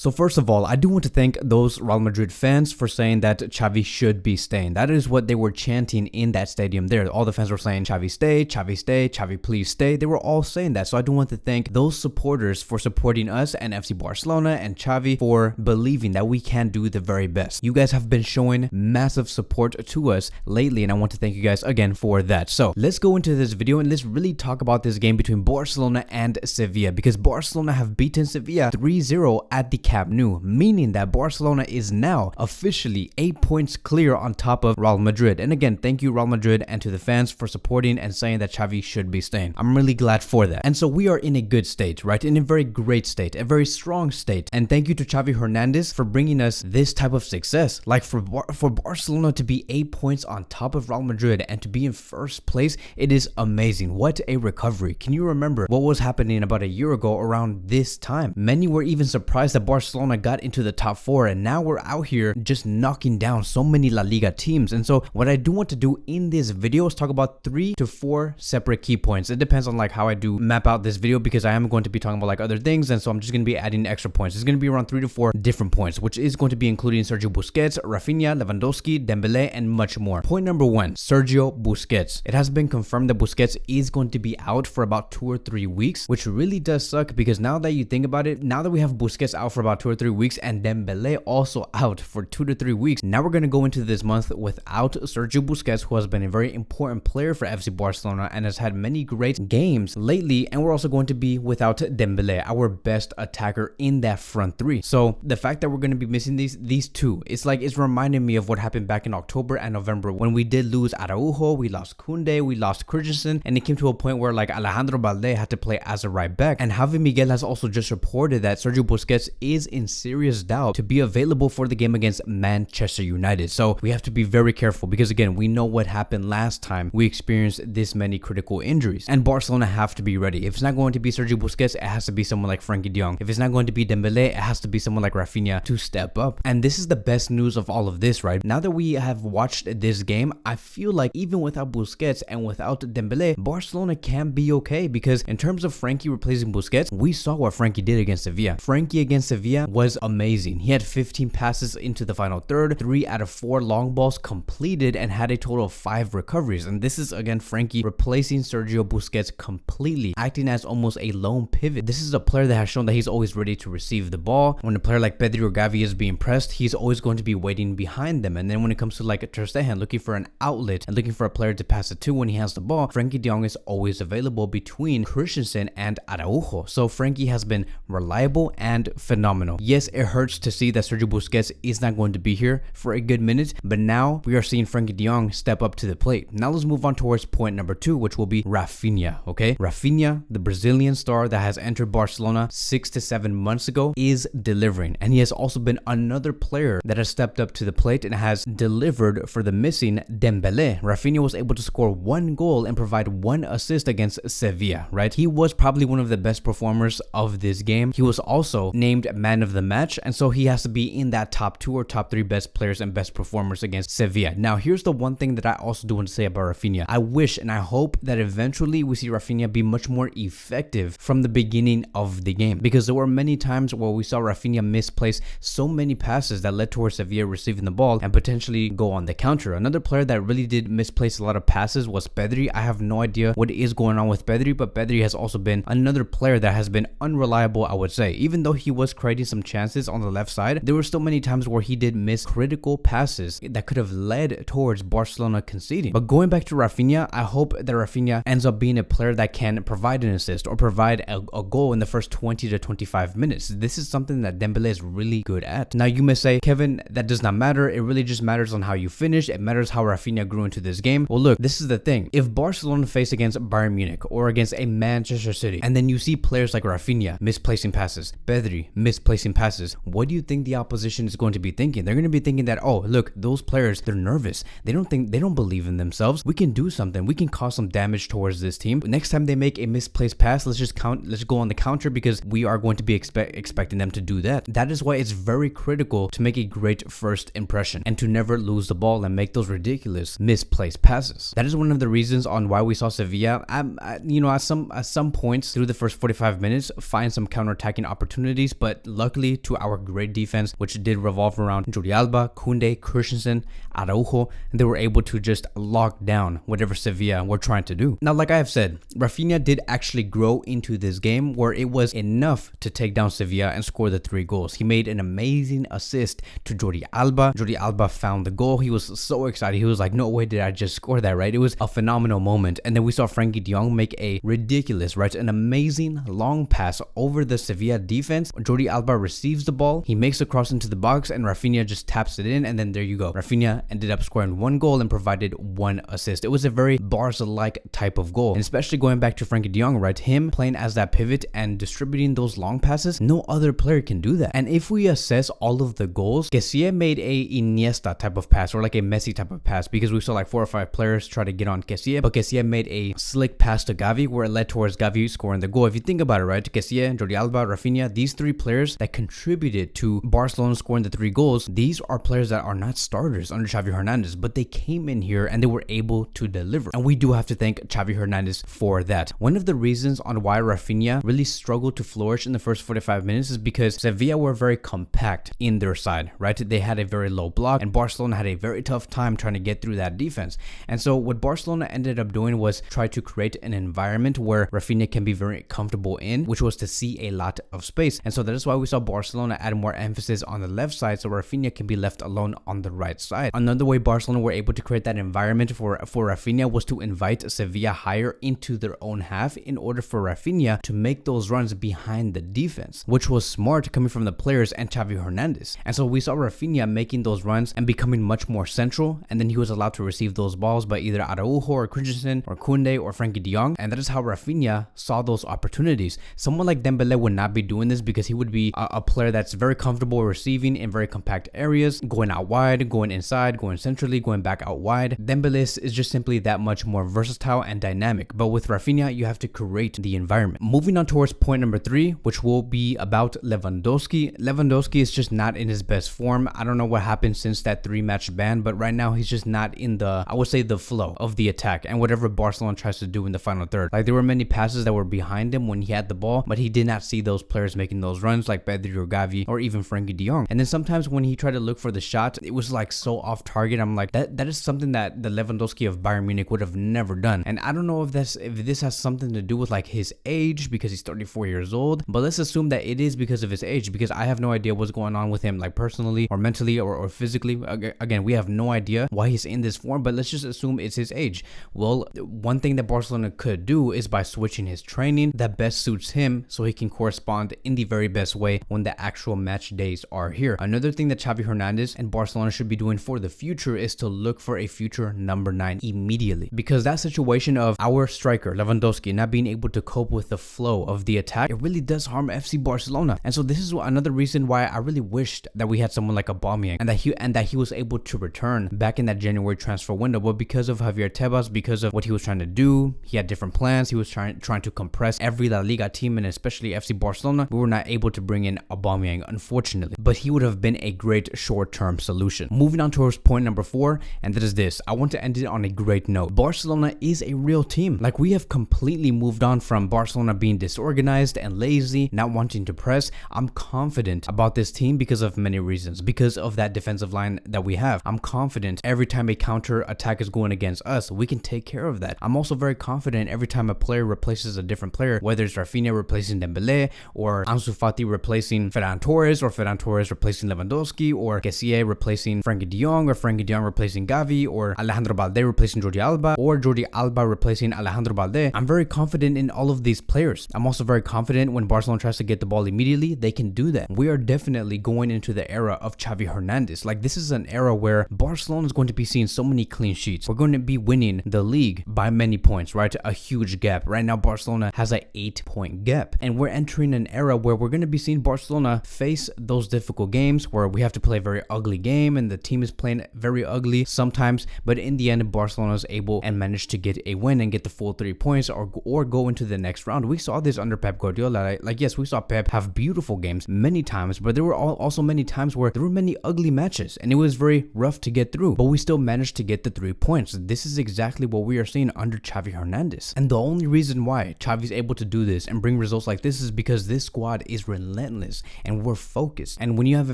So first of all, I do want to thank those Real Madrid fans for saying that Xavi should be staying. That is what they were chanting in that stadium there. All the fans were saying, Xavi stay, Xavi stay, Xavi please stay. They were all saying that. So I do want to thank those supporters for supporting us and FC Barcelona and Xavi for believing that we can do the very best. You guys have been showing massive support to us lately, and I want to thank you guys again for that. So let's go into this video and let's really talk about this game between Barcelona and Sevilla, because Barcelona have beaten Sevilla 3-0 at the Camp Nou, meaning that Barcelona is now officially 8 points clear on top of Real Madrid. And again, thank you Real Madrid and to the fans for supporting and saying that Xavi should be staying. I'm really glad for that. And so we are in a good state, right? In a very great state, a very strong state. And thank you to Xavi Hernández for bringing us this type of success. Like for Barcelona to be 8 points on top of Real Madrid and to be in first place, it is amazing. What a recovery. Can you remember what was happening about a year ago around this time? Many were even surprised that Barcelona got into the top 4, and now we're out here just knocking down so many La Liga teams. And so what I do want to do in this video is talk about 3 to 4 separate key points. It depends on like how I do map out this video, because I am going to be talking about like other things, and so I'm just going to be adding extra points. It's going to be around 3 to 4 different points, which is going to be including Sergio Busquets, Raphinha, Lewandowski, Dembele, and much more. Point number 1, Sergio Busquets. It has been confirmed that Busquets is going to be out for about 2 or 3 weeks, which really does suck, because now that you think about it, now that we have Busquets out for about 2 or 3 weeks and Dembele also out for 2 to 3 weeks, now we're going to go into this month without Sergio Busquets, who has been a very important player for FC Barcelona and has had many great games lately. And we're also going to be without Dembele, our best attacker in that front three. So the fact that we're going to be missing these two, it's reminding me of what happened back in October and November when we did lose Araujo, we lost Koundé, we lost Christensen, and it came to a point where like Alejandro Balde had to play as a right back. And Javi Miguel has also just reported that Sergio Busquets is in serious doubt to be available for the game against Manchester United. So we have to be very careful, because again, we know what happened last time we experienced this many critical injuries, and Barcelona have to be ready. If it's not going to be Sergio Busquets, it has to be someone like Frenkie de Jong. If it's not going to be Dembele, it has to be someone like Raphinha to step up. And this is the best news of all of this, right? Now that we have watched this game, I feel like even without Busquets and without Dembele, Barcelona can be okay, because in terms of Frenkie replacing Busquets, we saw what Frenkie did against Sevilla. Frenkie against Sevilla was amazing. He had 15 passes into the final third, 3 out of 4 long balls completed, and had a total of 5 recoveries. And this is again Frenkie replacing Sergio Busquets completely, acting as almost a lone pivot. This is a player that has shown that he's always ready to receive the ball. When a player like Pedri or Gavi is being pressed, he's always going to be waiting behind them. And then when it comes to like Ter Stegen looking for an outlet and looking for a player to pass it to when he has the ball, Frenkie de Jong is always available between Christensen and Araujo. So Frenkie has been reliable and phenomenal. Yes, it hurts to see that Sergio Busquets is not going to be here for a good minute, but now we are seeing Frenkie de Jong step up to the plate. Now let's move on towards point number 2, which will be Raphinha. Okay, Raphinha, the Brazilian star that has entered Barcelona 6 to 7 months ago, is delivering, and he has also been another player that has stepped up to the plate and has delivered for the missing Dembele. Raphinha was able to score 1 goal and provide 1 assist against Sevilla, right? He was probably one of the best performers of this game. He was also named man of the match, and so he has to be in that top 2 or top 3 best players and best performers against Sevilla. Now here's the one thing that I also do want to say about Raphinha. I wish and I hope that eventually we see Raphinha be much more effective from the beginning of the game, because there were many times where we saw Raphinha misplace so many passes that led towards Sevilla receiving the ball and potentially go on the counter. Another player that really did misplace a lot of passes was Pedri. I have no idea what is going on with Pedri, but Pedri has also been another player that has been unreliable, I would say. Even though he was creating some chances on the left side, there were still many times where he did miss critical passes that could have led towards Barcelona conceding. But going back to Raphinha, I hope that Raphinha ends up being a player that can provide an assist or provide a goal in the first 20 to 25 minutes. This is something that Dembele is really good at. Now you may say, Kevin, that does not matter. It really just matters on how you finish. It matters how Raphinha grew into this game. Well, look, this is the thing. If Barcelona face against Bayern Munich or against a Manchester City, and then you see players like Raphinha misplacing passes, Pedri misplacing passes, what do you think the opposition is going to be thinking? They're going to be thinking that, oh, look, those players, they're nervous. They don't believe in themselves. We can do something. We can cause some damage towards this team. But next time they make a misplaced pass, let's go on the counter, because we are going to be expecting them to do that. That is why it's very critical to make a great first impression and to never lose the ball and make those ridiculous misplaced passes. That is one of the reasons on why we saw Sevilla, at some points through the first 45 minutes, find some counterattacking opportunities, but luckily to our great defense, which did revolve around Jordi Alba, Koundé, Christensen, Araujo, and they were able to just lock down whatever Sevilla were trying to do. Now, like I have said, Raphinha did actually grow into this game where it was enough to take down Sevilla and score the 3 goals. He made an amazing assist to Jordi Alba. Jordi Alba found the goal. He was so excited. He was like, no way did I just score that, right? It was a phenomenal moment. And then we saw Frenkie de Jong make a ridiculous, right? An amazing long pass over the Sevilla defense. Jordi Alba receives the ball. He makes a cross into the box and Raphinha just taps it in. And then there you go. Raphinha ended up scoring 1 goal and provided 1 assist. It was a very Barca-like type of goal. And especially going back to Frenkie de Jong, right? Him playing as that pivot and distributing those long passes, no other player can do that. And if we assess all of the goals, Kessie made a Iniesta type of pass or like a Messi type of pass because we saw like 4 or 5 players try to get on Kessie, but Kessie made a slick pass to Gavi where it led towards Gavi scoring the goal. If you think about it, right? Kessie, Jordi Alba, Raphinha, these 3 players that contributed to Barcelona scoring the 3 goals, these are players that are not starters under Xavi Hernández, but they came in here and they were able to deliver. And we do have to thank Xavi Hernández for that. One of the reasons on why Raphinha really struggled to flourish in the first 45 minutes is because Sevilla were very compact in their side, right? They had a very low block and Barcelona had a very tough time trying to get through that defense. And so what Barcelona ended up doing was try to create an environment where Raphinha can be very comfortable in, which was to see a lot of space. And so that is why we saw Barcelona add more emphasis on the left side so Raphinha can be left alone on the right side. Another way Barcelona were able to create that environment for Raphinha was to invite Sevilla higher into their own half in order for Raphinha to make those runs behind the defense, which was smart coming from the players and Xavi Hernández. And so we saw Raphinha making those runs and becoming much more central, and then he was allowed to receive those balls by either Araujo or Christensen or Koundé or Frenkie de Jong, and that is how Raphinha saw those opportunities. Someone like Dembele would not be doing this because he would be a player that's very comfortable receiving in very compact areas, going out wide, going inside, going centrally, going back out wide. Dembele is just simply that much more versatile and dynamic, but with Raphinha, you have to create the environment. Moving on towards point number 3, which will be about Lewandowski. Lewandowski is just not in his best form. I don't know what happened since that 3-match ban, but right now he's just not in the, I would say, the flow of the attack and whatever Barcelona tries to do in the final third. Like there were many passes that were behind him when he had the ball, but he did not see those players making those runs like Pedri or Gavi or even Frenkie de Jong. And then sometimes when he tried to look for the shot, it was like so off target. I'm like, that is something that the Lewandowski of Bayern Munich would have never done. And I don't know if this has something to do with like his age because he's 34 years old, but let's assume that it is because of his age, because I have no idea what's going on with him like personally or mentally or physically. Again, we have no idea why he's in this form, but let's just assume it's his age. Well, one thing that Barcelona could do is by switching his training that best suits him so he can correspond in the very best way when the actual match days are here. Another thing that Xavi Hernández and Barcelona should be doing for the future is to look for a future number 9 immediately, because that situation of our striker Lewandowski not being able to cope with the flow of the attack, it really does harm FC Barcelona. And so this is another reason why I really wished that we had someone like Aubameyang and that he was able to return back in that January transfer window. But because of Javier Tebas, because of what he was trying to do, he had different plans. He was trying to compress every La Liga team and especially FC Barcelona. We were not able to bring in Aubameyang, unfortunately, but he would have been a great short-term solution. Moving on towards point number 4, and that is this. I want to end it on a great note. Barcelona is a real team. Like, we have completely moved on from Barcelona being disorganized and lazy, not wanting to press. I'm confident about this team because of many reasons. Because of that defensive line that we have, I'm confident every time a counter attack is going against us, we can take care of that. I'm also very confident every time a player replaces a different player, whether it's Raphinha replacing Dembele or Ansu Fati replacing Ferran Torres or Ferran Torres replacing Lewandowski or Kessie replacing Frenkie de Jong or Frenkie de Jong replacing Gavi or Alejandro Balde replacing Jordi Alba or Jordi Alba replacing Alejandro Balde. I'm very confident in all of these players. I'm also very confident when Barcelona tries to get the ball immediately, they can do that. We are definitely going into the era of Xavi Hernández. Like, this is an era where Barcelona is going to be seeing so many clean sheets. We're going to be winning the league by many points, right? A huge gap. Right now, Barcelona has an 8-point gap. And we're entering an era where we're going to be seeing Barcelona face those difficult games where we have to play a very ugly game and the team is playing very ugly sometimes. But in the end, Barcelona is able and managed to get a win and get the full 3 points or go into the next round. We saw this under Pep Guardiola. Like, yes, we saw Pep have beautiful games many times, but there were also many times where there were many ugly matches and it was very rough to get through, but we still managed to get the 3 points. This is exactly what we are seeing under Xavi Hernández. And the only reason why Xavi's able to do this and bring results like this is because this squad is relentless. relentless and we're focused. And when you have a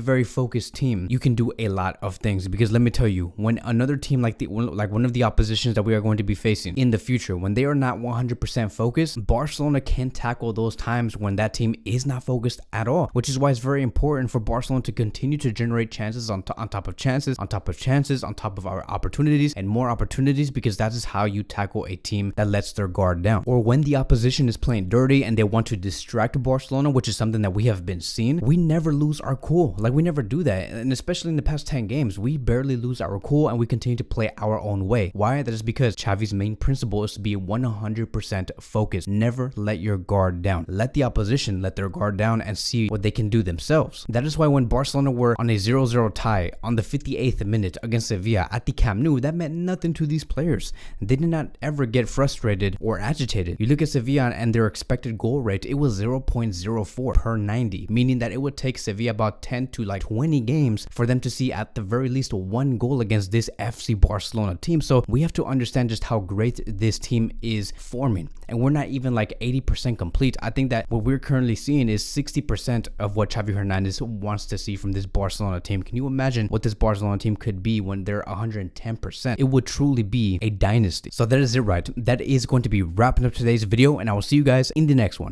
very focused team, you can do a lot of things, because let me tell you, when another team like one of the oppositions that we are going to be facing in the future, when they are not 100% focused, Barcelona can tackle those times when that team is not focused at all, which is why it's very important for Barcelona to continue to generate chances on top of chances, on top of chances, on top of our opportunities and more opportunities, because that is how you tackle a team that lets their guard down. Or when the opposition is playing dirty and they want to distract Barcelona, which is something that we have been seeing, we never lose our cool. Like, we never do that. And especially in the past 10 games, we barely lose our cool and we continue to play our own way. Why? That is because Xavi's main principle is to be 100% focused. Never let your guard down. Let the opposition let their guard down and see what they can do themselves. That is why when Barcelona were on a 0-0 tie on the 58th minute against Sevilla at the Camp Nou, that meant nothing to these players. They did not ever get frustrated or agitated. You look at Sevilla and their expected goal rate, it was 0.04 per 90, meaning that it would take Sevilla about 10 to 20 games for them to see at the very least one goal against this FC Barcelona team. So we have to understand just how great this team is forming. And we're not even 80% complete. I think that what we're currently seeing is 60% of what Xavi Hernández wants to see from this Barcelona team. Can you imagine what this Barcelona team could be when they're 110%? It would truly be a dynasty. So that is it, right? That is going to be wrapping up today's video, and I will see you guys in the next one.